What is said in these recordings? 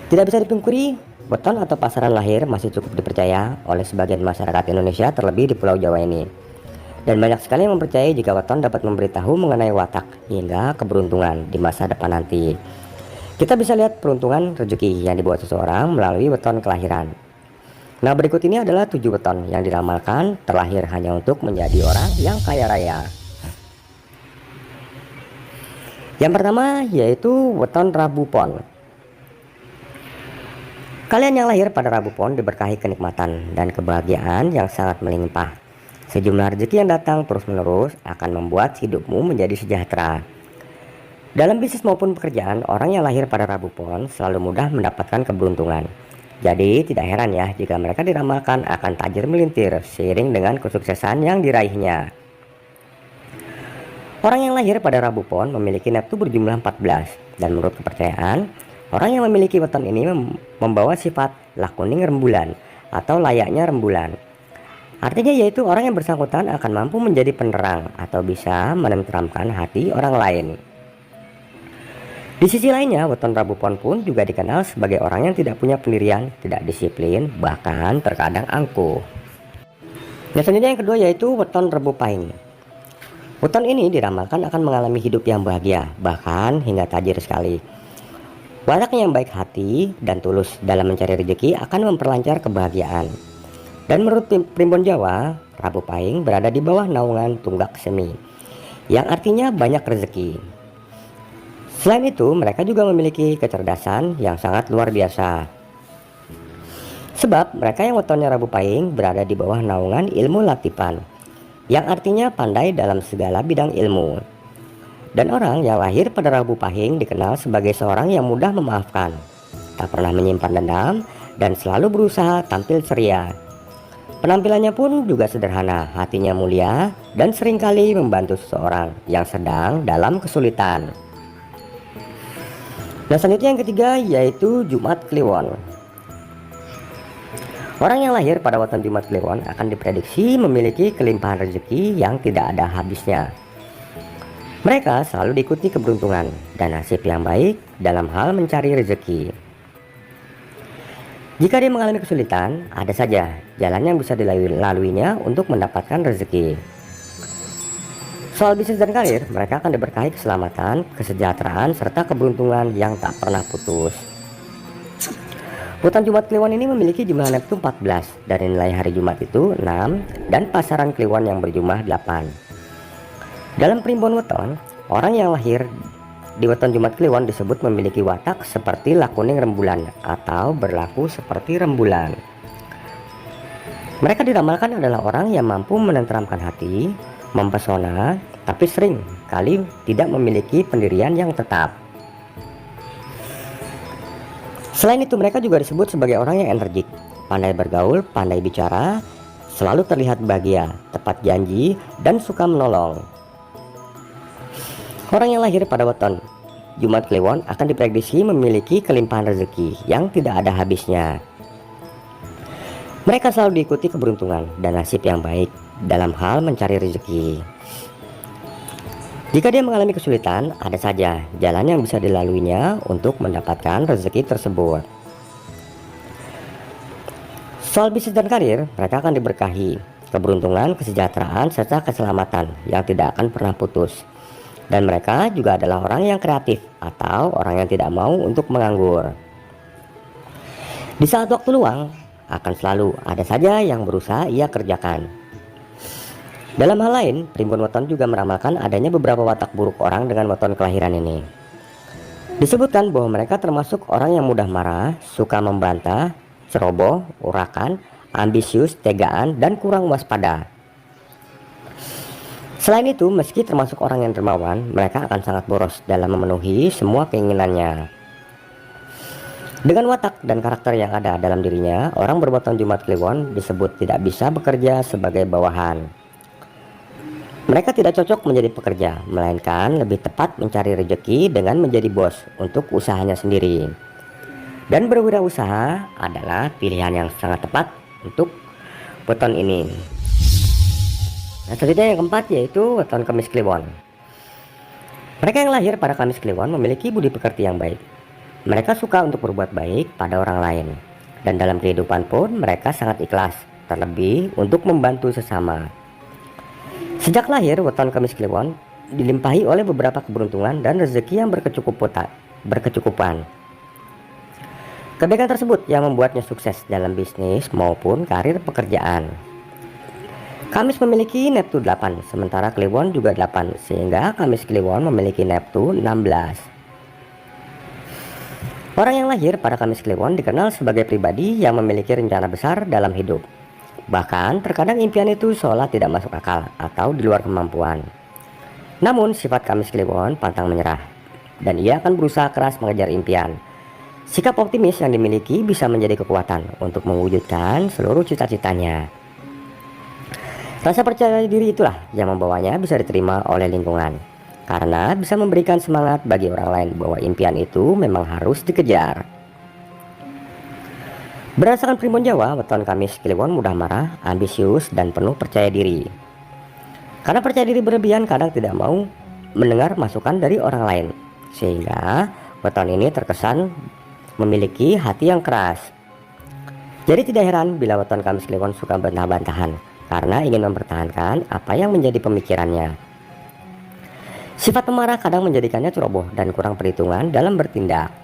Tidak bisa dipungkiri, weton atau pasaran lahir masih cukup dipercaya oleh sebagian masyarakat Indonesia, terlebih di Pulau Jawa ini. Dan banyak sekali yang mempercayai jika weton dapat memberitahu mengenai watak hingga keberuntungan di masa depan nanti. Kita bisa lihat peruntungan rezeki yang dibuat seseorang melalui weton kelahiran. Nah, berikut ini adalah 7 weton yang diramalkan terlahir hanya untuk menjadi orang yang kaya raya. Yang pertama yaitu weton Rabu Pon. Kalian yang lahir pada Rabu Pon diberkahi kenikmatan dan kebahagiaan yang sangat melimpah. Sejumlah rezeki yang datang terus-menerus akan membuat hidupmu menjadi sejahtera. Dalam bisnis maupun pekerjaan, orang yang lahir pada Rabu Pon selalu mudah mendapatkan keberuntungan. Jadi tidak heran ya jika mereka diramalkan akan tajir melintir seiring dengan kesuksesan yang diraihnya. Orang yang lahir pada Rabu Pon memiliki neptu berjumlah 14, dan menurut kepercayaan, orang yang memiliki weton ini membawa sifat lakuning rembulan atau layaknya rembulan. Artinya yaitu orang yang bersangkutan akan mampu menjadi penerang atau bisa menenteramkan hati orang lain. Di sisi lainnya, weton Rabu Pon pun juga dikenal sebagai orang yang tidak punya pendirian, tidak disiplin, bahkan terkadang angkuh. Nah, selanjutnya yang kedua yaitu weton Rebo Pahing. Weton ini diramalkan akan mengalami hidup yang bahagia, bahkan hingga tajir sekali. Wataknya yang baik hati dan tulus dalam mencari rezeki akan memperlancar kebahagiaan. Dan menurut Primbon Jawa, Rabu Pahing berada di bawah naungan Tunggak Semi, yang artinya banyak rezeki. Selain itu, mereka juga memiliki kecerdasan yang sangat luar biasa. Sebab mereka yang wetonnya Rabu Pahing berada di bawah naungan ilmu latipan, yang artinya pandai dalam segala bidang ilmu. Dan orang yang lahir pada Rabu Pahing dikenal sebagai seorang yang mudah memaafkan, tak pernah menyimpan dendam, dan selalu berusaha tampil ceria. Penampilannya pun juga sederhana, hatinya mulia, dan seringkali membantu seseorang yang sedang dalam kesulitan. Nah, selanjutnya yang ketiga yaitu Jumat Kliwon. Orang yang lahir pada weton Jumat Kliwon akan diprediksi memiliki kelimpahan rezeki yang tidak ada habisnya. Mereka selalu diikuti keberuntungan dan nasib yang baik dalam hal mencari rezeki. Jika dia mengalami kesulitan, ada saja jalan yang bisa dilaluinya untuk mendapatkan rezeki. Soal bisnis dan karir, mereka akan diberkahi keselamatan, kesejahteraan, serta keberuntungan yang tak pernah putus. Weton Jumat Kliwon ini memiliki jumlah neptu 14, dari nilai hari Jumat itu 6, dan pasaran Kliwon yang berjumlah 8. Dalam primbon weton, orang yang lahir di weton Jumat Kliwon disebut memiliki watak seperti lakuning rembulan atau berlaku seperti rembulan. Mereka diramalkan adalah orang yang mampu menenteramkan hati, mempesona, tapi sering kali tidak memiliki pendirian yang tetap. Selain itu, mereka juga disebut sebagai orang yang energik, pandai bergaul, pandai bicara, selalu terlihat bahagia, tepat janji, dan suka menolong. Orang yang lahir pada weton Jumat Kliwon akan diprediksi memiliki kelimpahan rezeki yang tidak ada habisnya. Mereka selalu diikuti keberuntungan dan nasib yang baik dalam hal mencari rezeki. Jika dia mengalami kesulitan, ada saja jalan yang bisa dilaluinya untuk mendapatkan rezeki tersebut. Soal bisnis dan karir, mereka akan diberkahi keberuntungan, kesejahteraan, serta keselamatan yang tidak akan pernah putus. Dan mereka juga adalah orang yang kreatif atau orang yang tidak mau untuk menganggur. Di saat waktu luang, akan selalu ada saja yang berusaha ia kerjakan. Dalam hal lain, primbon weton juga meramalkan adanya beberapa watak buruk orang dengan weton kelahiran ini. Disebutkan bahwa mereka termasuk orang yang mudah marah, suka membantah, ceroboh, urakan, ambisius, tegaan, dan kurang waspada. Selain itu, meski termasuk orang yang dermawan, mereka akan sangat boros dalam memenuhi semua keinginannya. Dengan watak dan karakter yang ada dalam dirinya, orang berweton Jumat Kliwon disebut tidak bisa bekerja sebagai bawahan. Mereka tidak cocok menjadi pekerja, melainkan lebih tepat mencari rezeki dengan menjadi bos untuk usahanya sendiri. Dan berwirausaha adalah pilihan yang sangat tepat untuk weton ini. Nah, selanjutnya yang keempat yaitu weton Kamis Kliwon. Mereka yang lahir pada Kamis Kliwon memiliki budi pekerti yang baik. Mereka suka untuk berbuat baik pada orang lain, dan dalam kehidupan pun mereka sangat ikhlas, terlebih untuk membantu sesama. Sejak lahir, weton Kamis Kliwon dilimpahi oleh beberapa keberuntungan dan rezeki yang berkecukupan. Kebaikan tersebut yang membuatnya sukses dalam bisnis maupun karir pekerjaan. Kamis memiliki Neptu 8, sementara Kliwon juga 8, sehingga Kamis Kliwon memiliki Neptu 16. Orang yang lahir pada Kamis Kliwon dikenal sebagai pribadi yang memiliki rencana besar dalam hidup. Bahkan terkadang impian itu seolah tidak masuk akal atau di luar kemampuan. Namun sifat Kamis Kliwon pantang menyerah, dan ia akan berusaha keras mengejar impian. Sikap optimis yang dimiliki bisa menjadi kekuatan untuk mewujudkan seluruh cita-citanya. Rasa percaya diri itulah yang membawanya bisa diterima oleh lingkungan, karena bisa memberikan semangat bagi orang lain bahwa impian itu memang harus dikejar. Berdasarkan Primbon Jawa, weton Kamis Kliwon mudah marah, ambisius, dan penuh percaya diri. Karena percaya diri berlebihan kadang tidak mau mendengar masukan dari orang lain, sehingga weton ini terkesan memiliki hati yang keras. Jadi tidak heran bila weton Kamis Kliwon suka bantah-bantahan, karena ingin mempertahankan apa yang menjadi pemikirannya. Sifat pemarah kadang menjadikannya ceroboh dan kurang perhitungan dalam bertindak.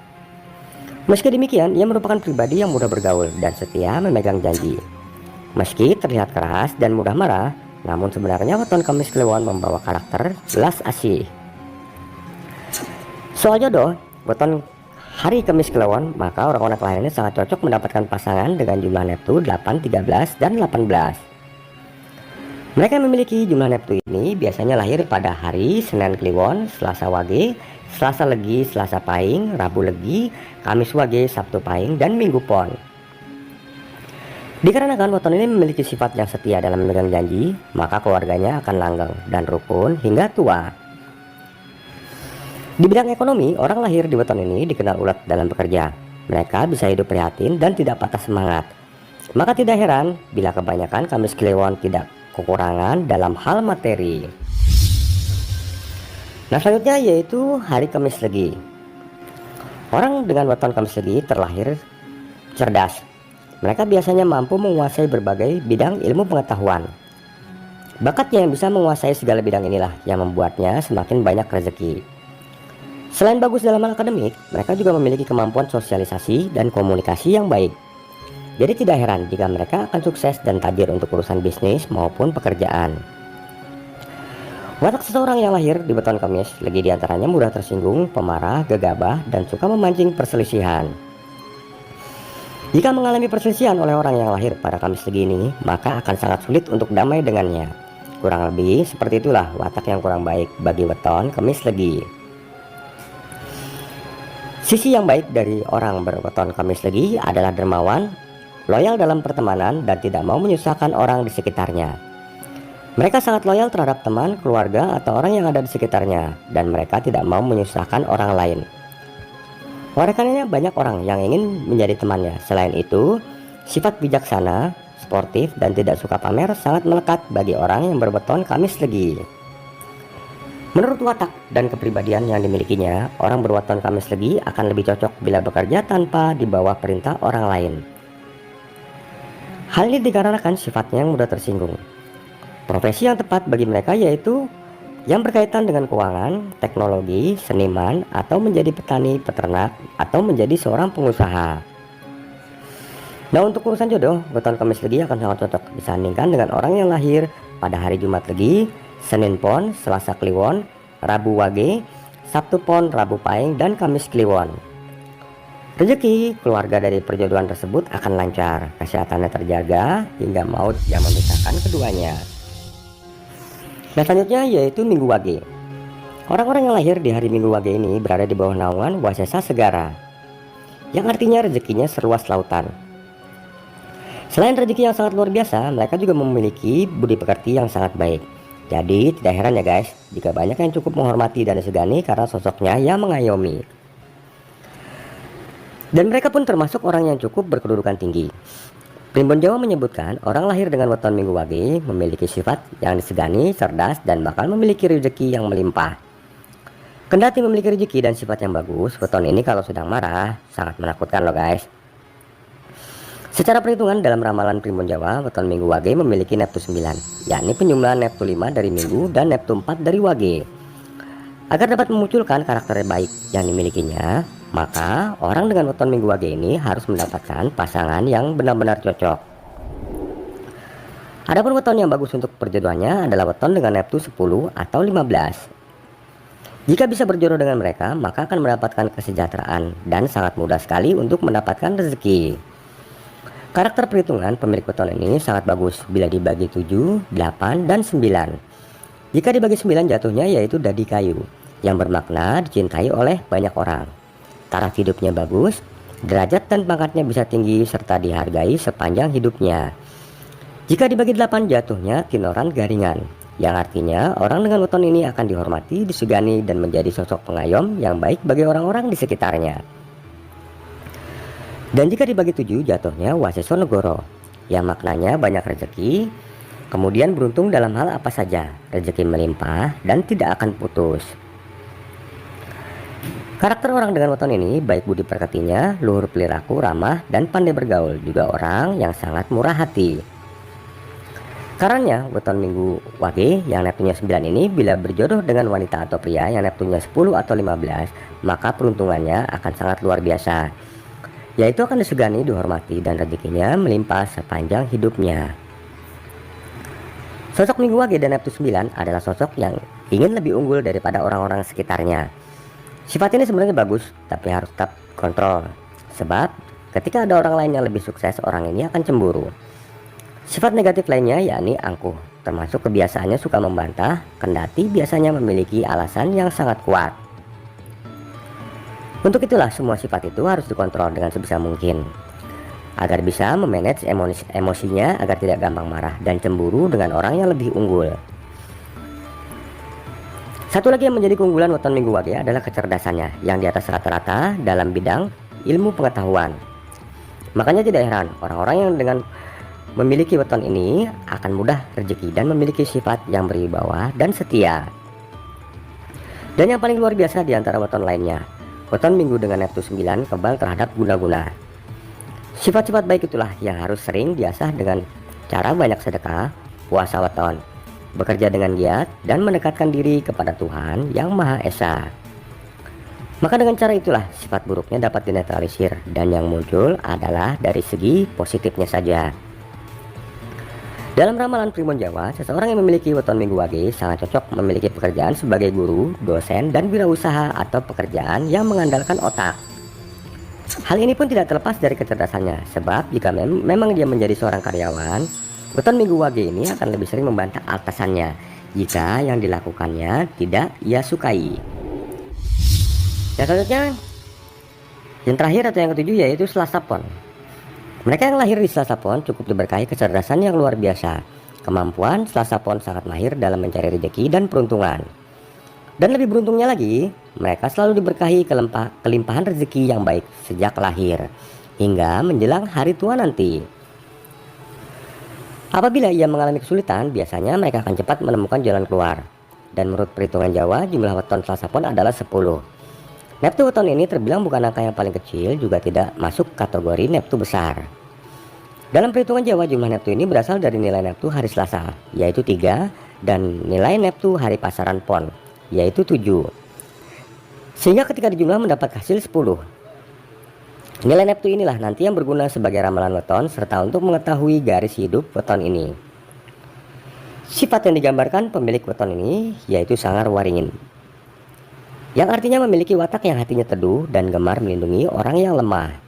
Meski demikian, ia merupakan pribadi yang mudah bergaul dan setia memegang janji. Meski terlihat keras dan mudah marah, namun sebenarnya weton Kamis Kliwon membawa karakter belas asih. Soal jodoh, weton hari Kamis Kliwon, maka orang-orang kelahirannya sangat cocok mendapatkan pasangan dengan jumlah Neptu 8, 13, dan 18. Mereka yang memiliki jumlah Neptu ini biasanya lahir pada hari Senin Kliwon, Selasa Wage, Selasa Legi, Selasa Pahing, Rabu Legi, Kamis Wage, Sabtu Pahing, dan Minggu Pon. Dikarenakan weton ini memiliki sifat yang setia dalam memegang janji, maka keluarganya akan langgeng dan rukun hingga tua. Di bidang ekonomi, orang lahir di weton ini dikenal ulet dalam bekerja. Mereka bisa hidup prihatin dan tidak patah semangat. Maka tidak heran bila kebanyakan Kamis Kliwon tidak kekurangan dalam hal materi. Nah, selanjutnya yaitu hari Kamis Legi. Orang dengan weton Kamis Legi terlahir cerdas. Mereka biasanya mampu menguasai berbagai bidang ilmu pengetahuan. Bakatnya yang bisa menguasai segala bidang inilah yang membuatnya semakin banyak rezeki. Selain bagus dalam hal akademik, mereka juga memiliki kemampuan sosialisasi dan komunikasi yang baik. Jadi tidak heran jika mereka akan sukses dan tajir untuk urusan bisnis maupun pekerjaan. Watak seseorang yang lahir di weton Kamis Legi diantaranya mudah tersinggung, pemarah, gegabah, dan suka memancing perselisihan. Jika mengalami perselisihan oleh orang yang lahir pada Kamis Legi ini, maka akan sangat sulit untuk damai dengannya. Kurang lebih seperti itulah watak yang kurang baik bagi weton Kamis Legi. Sisi yang baik dari orang berweton Kamis Legi adalah dermawan, loyal dalam pertemanan, dan tidak mau menyusahkan orang di sekitarnya. Mereka sangat loyal terhadap teman, keluarga, atau orang yang ada di sekitarnya, dan mereka tidak mau menyusahkan orang lain. Oleh karenanya banyak orang yang ingin menjadi temannya. Selain itu, sifat bijaksana, sportif, dan tidak suka pamer sangat melekat bagi orang yang berweton Kamis Legi. Menurut watak dan kepribadian yang dimilikinya, orang berweton Kamis Legi akan lebih cocok bila bekerja tanpa di bawah perintah orang lain. Hal ini dikarenakan sifatnya yang mudah tersinggung. Profesi yang tepat bagi mereka yaitu yang berkaitan dengan keuangan, teknologi, seniman, atau menjadi petani, peternak, atau menjadi seorang pengusaha. Nah, untuk urusan jodoh, weton Kamis Legi akan sangat cocok disandingkan dengan orang yang lahir pada hari Jumat Legi, Senin Pon, Selasa Kliwon, Rabu Wage, Sabtu Pon, Rabu Pahing, dan Kamis Kliwon. Rezeki keluarga dari perjodohan tersebut akan lancar, kesehatannya terjaga, hingga maut yang memisahkan keduanya. Nah, selanjutnya yaitu Minggu Wage. Orang-orang yang lahir di hari Minggu Wage ini berada di bawah naungan Wasesa Segara, yang artinya rezekinya seluas lautan. Selain rezeki yang sangat luar biasa, mereka juga memiliki budi pekerti yang sangat baik. Jadi tidak heran ya guys, jika banyak yang cukup menghormati dan disegani karena sosoknya yang mengayomi. Dan mereka pun termasuk orang yang cukup berkedudukan tinggi. Primbon Jawa menyebutkan orang lahir dengan weton Minggu Wage memiliki sifat yang disegani, cerdas, dan bakal memiliki rezeki yang melimpah. Kendati memiliki rezeki dan sifat yang bagus, weton ini kalau sedang marah sangat menakutkan loh guys. Secara perhitungan dalam ramalan Primbon Jawa, weton Minggu Wage memiliki Neptu 9, yakni penjumlahan Neptu 5 dari Minggu dan Neptu 4 dari Wage. Agar dapat memunculkan karakter baik yang dimilikinya, maka orang dengan weton Minggu Wage ini harus mendapatkan pasangan yang benar-benar cocok. Adapun weton yang bagus untuk perjodohannya adalah weton dengan Neptu 10 atau 15. Jika bisa berjodoh dengan mereka, maka akan mendapatkan kesejahteraan dan sangat mudah sekali untuk mendapatkan rezeki. Karakter perhitungan pemilik weton ini sangat bagus bila dibagi 7, 8, dan 9. Jika dibagi 9 jatuhnya yaitu dadi kayu, yang bermakna dicintai oleh banyak orang. Taraf hidupnya bagus, derajat dan pangkatnya bisa tinggi serta dihargai sepanjang hidupnya. Jika dibagi 8 jatuhnya kinoran garingan, yang artinya orang dengan weton ini akan dihormati, disegani, dan menjadi sosok pengayom yang baik bagi orang-orang di sekitarnya. Dan jika dibagi 7 jatuhnya Waseso Negoro, yang maknanya banyak rezeki, kemudian beruntung dalam hal apa saja, rezeki melimpah dan tidak akan putus. Karakter orang dengan weton ini baik budi pekertinya, luhur peliraku, ramah, dan pandai bergaul, juga orang yang sangat murah hati. Karena weton Minggu Wage yang Neptunya 9 ini bila berjodoh dengan wanita atau pria yang Neptunya 10 atau 15, maka peruntungannya akan sangat luar biasa, yaitu akan disegani, dihormati, dan rezekinya melimpah sepanjang hidupnya. Sosok Minggu Wage dan Neptu 9 adalah sosok yang ingin lebih unggul daripada orang-orang sekitarnya. Sifat ini sebenarnya bagus, tapi harus tetap kontrol, sebab ketika ada orang lain yang lebih sukses, orang ini akan cemburu. Sifat negatif lainnya yakni angkuh, termasuk kebiasaannya suka membantah, kendati biasanya memiliki alasan yang sangat kuat. Untuk itulah semua sifat itu harus dikontrol dengan sebisa mungkin, agar bisa memanage emosinya agar tidak gampang marah dan cemburu dengan orang yang lebih unggul. Satu lagi yang menjadi keunggulan weton Minggu Wage adalah kecerdasannya yang di atas rata-rata dalam bidang ilmu pengetahuan. Makanya tidak heran orang-orang yang dengan memiliki weton ini akan mudah rezeki dan memiliki sifat yang berwibawa dan setia. Dan yang paling luar biasa di antara weton lainnya, weton Minggu dengan Neptu 9 kebal terhadap guna-guna. Sifat-sifat baik itulah yang harus sering diasah dengan cara banyak sedekah, puasa weton, bekerja dengan giat, dan mendekatkan diri kepada Tuhan yang Maha Esa. Maka dengan cara itulah sifat buruknya dapat dinetralisir dan yang muncul adalah dari segi positifnya saja. Dalam ramalan Primbon Jawa, seseorang yang memiliki weton Minggu Wage sangat cocok memiliki pekerjaan sebagai guru, dosen, dan wirausaha atau pekerjaan yang mengandalkan otak. Hal ini pun tidak terlepas dari kecerdasannya, sebab jika memang dia menjadi seorang karyawan, weton Minggu Wage ini akan lebih sering membantah atasannya jika yang dilakukannya tidak ia sukai. Dan selanjutnya, yang terakhir atau yang ketujuh yaitu Selasa Pon. Mereka yang lahir di Selasa Pon cukup diberkahi kecerdasan yang luar biasa. Kemampuan Selasa Pon sangat mahir dalam mencari rezeki dan peruntungan. Dan lebih beruntungnya lagi, mereka selalu diberkahi kelimpahan rezeki yang baik sejak lahir hingga menjelang hari tua nanti. Apabila ia mengalami kesulitan, biasanya mereka akan cepat menemukan jalan keluar. Dan menurut perhitungan Jawa, jumlah weton Selasa Pon adalah 10. Neptu weton ini terbilang bukan angka yang paling kecil, juga tidak masuk kategori Neptu besar. Dalam perhitungan Jawa, jumlah Neptu ini berasal dari nilai Neptu hari Selasa, yaitu 3, dan nilai Neptu hari pasaran Pon, yaitu 7. Sehingga ketika dijumlah mendapat hasil 10. Nilai Neptu inilah nanti yang berguna sebagai ramalan weton serta untuk mengetahui garis hidup weton ini. Sifat yang digambarkan pemilik weton ini yaitu sangar waringin, yang artinya memiliki watak yang hatinya teduh dan gemar melindungi orang yang lemah.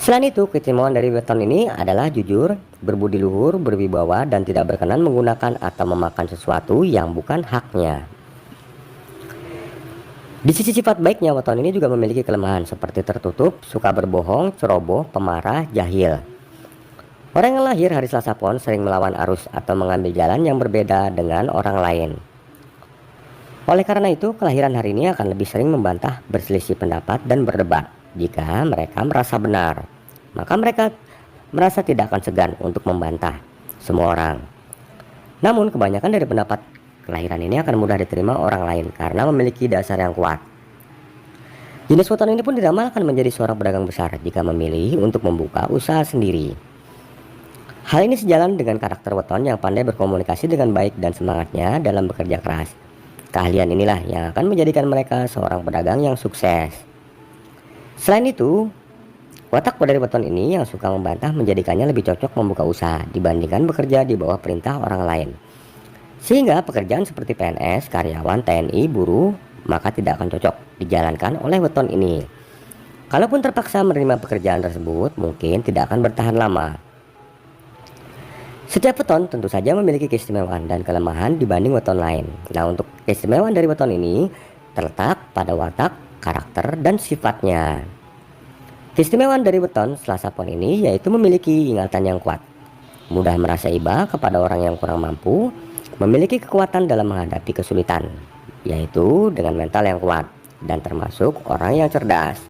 Selain itu, keistimewaan dari weton ini adalah jujur, berbudi luhur, berwibawa, dan tidak berkenan menggunakan atau memakan sesuatu yang bukan haknya. Di sisi sifat baiknya, weton ini juga memiliki kelemahan seperti tertutup, suka berbohong, ceroboh, pemarah, jahil. Orang yang lahir hari Selasa Pon sering melawan arus atau mengambil jalan yang berbeda dengan orang lain. Oleh karena itu, kelahiran hari ini akan lebih sering membantah, berselisih pendapat, dan berdebat. Jika mereka merasa benar, maka mereka merasa tidak akan segan untuk membantah semua orang. Namun kebanyakan dari pendapat kelahiran ini akan mudah diterima orang lain karena memiliki dasar yang kuat. Jenis weton ini pun diramalkan menjadi seorang pedagang besar jika memilih untuk membuka usaha sendiri. Hal ini sejalan dengan karakter weton yang pandai berkomunikasi dengan baik dan semangatnya dalam bekerja keras. Keahlian inilah yang akan menjadikan mereka seorang pedagang yang sukses. Selain itu, watak dari weton ini yang suka membantah menjadikannya lebih cocok membuka usaha dibandingkan bekerja di bawah perintah orang lain. Sehingga pekerjaan seperti PNS, karyawan, TNI, buruh maka tidak akan cocok dijalankan oleh weton ini. Kalaupun terpaksa menerima pekerjaan tersebut, mungkin tidak akan bertahan lama. Setiap weton tentu saja memiliki keistimewaan dan kelemahan dibanding weton lain. Nah, untuk keistimewaan dari weton ini terletak pada watak, karakter, dan sifatnya. Keistimewaan dari weton Selasa Pon ini yaitu memiliki ingatan yang kuat, mudah merasa iba kepada orang yang kurang mampu, memiliki kekuatan dalam menghadapi kesulitan, yaitu dengan mental yang kuat, dan termasuk orang yang cerdas.